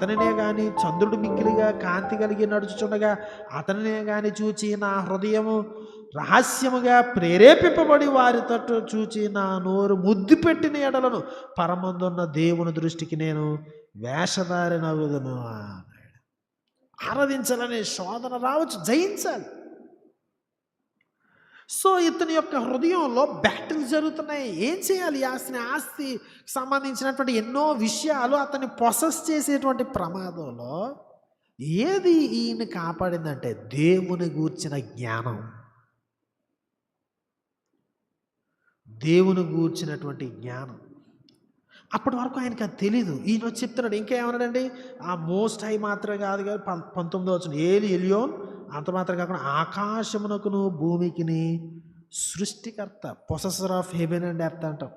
అతనినే గాని చంద్రుడు మిక్కిలిగా కాంతి కలిగి నడుచుచుండగా అతనినే గాని చూచి నా హృదయము రహస్యముగా ప్రేరేపింపబడి వారి తట్టు చూచి నా నోరు ముద్దు పెట్టిన ఎడలను పరమందున్న దేవుని దృష్టికి నేను వేషధారినగుదును. ఆరాధించాలనే శోధన రావచ్చు, జయించాలి. సో ఇతని యొక్క హృదయంలో బ్యాటిల్ జరుగుతున్నాయి. ఏం చేయాలి? ఆస్తికి సంబంధించినటువంటి ఎన్నో విషయాలు అతన్ని పొసెస్ చేసేటువంటి ప్రమాదంలో ఏది ఈయన కాపాడిందంటే దేవుని గూర్చిన జ్ఞానం, దేవుని గూర్చినటువంటి జ్ఞానం. అప్పటి వరకు ఆయనకి అది తెలీదు. ఈయన వచ్చి చెప్తున్నాడు. ఇంకా ఏమన్నాడండి? ఆ మోస్ట్ హై మాత్రమే కాదు కానీ 19వ వచనం, ఏలి ఎలియోన్ అంత మాత్రం కాకుండా ఆకాశమునకును భూమికిని సృష్టికర్త, పొసెసర్ ఆఫ్ హెవెన్ అండ్ ఎర్త్ అంటాం.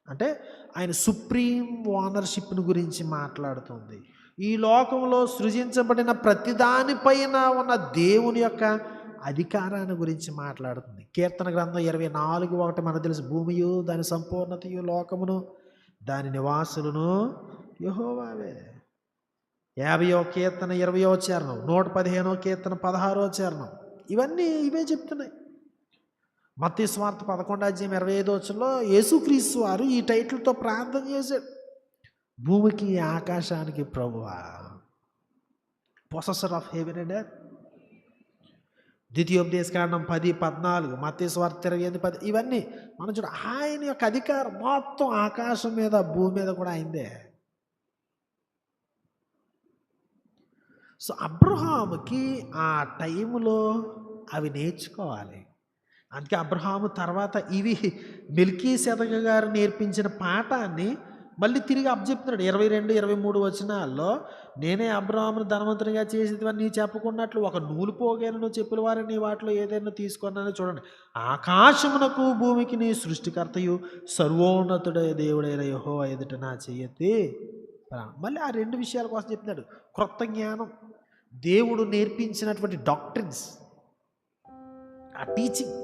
అంటే ఆయన సుప్రీం ఓనర్షిప్ను గురించి మాట్లాడుతుంది. ఈ లోకంలో సృజించబడిన ప్రతిదానిపైన ఉన్న దేవుని యొక్క అధికారాన్ని గురించి మాట్లాడుతుంది. కీర్తన గ్రంథం 24:1 మనకు తెలుసు, భూమియు దాని సంపూర్ణతయు లోకమును దాని నివాసులను యెహోవావే. 50వ కీర్తన 20వ చరణం, 115వ కీర్తన 16వ చరణం, ఇవన్నీ ఇవే చెప్తున్నాయి. మత్తయి సువార్త 11:25 వచనంలో యేసుక్రీస్తు వారు ఈ టైటిల్తో ప్రార్థన చేశాడు. భూమికి ఆకాశానికి ప్రభువా, పొసెసర్ ఆఫ్ హెవెన్ అండ్ ఎర్త్. ద్వితీయోపదేశకాండం 10:14, మత్తయి సువార్త 28:10, ఇవన్నీ మనం చూడ. ఆయన యొక్క అధికారం మొత్తం ఆకాశం మీద భూమి మీద కూడా అయిందే. సో అబ్రహాముకి ఆ టైంలో అవి నేర్చుకోవాలి. అందుకే అబ్రహాము తర్వాత ఇవి మెల్కీసెదెకు గారు నేర్పించిన పాఠాన్ని మళ్ళీ తిరిగి అప్పచెప్తున్నాడు. 22-23 వచనాల్లో నేనే అబ్రహామును ధనవంతునిగా చేసేదివని నీ చెప్పుకున్నట్లు ఒక నూలు పోగేను చెప్పుల వారిని వాటిలో ఏదైనా తీసుకున్నాను. చూడండి, ఆకాశమునకు భూమికి నీ సృష్టికర్తయు సర్వోన్నతుడే దేవుడైన యెహోవా ఎదుట నా చెయ్యెత్తి. మళ్ళీ ఆ 2 విషయాల కోసం చెప్తున్నాడు. క్రొత్త జ్ఞానం, దేవుడు నేర్పించినటువంటి డాక్ట్రిన్స్, ఆ టీచింగ్.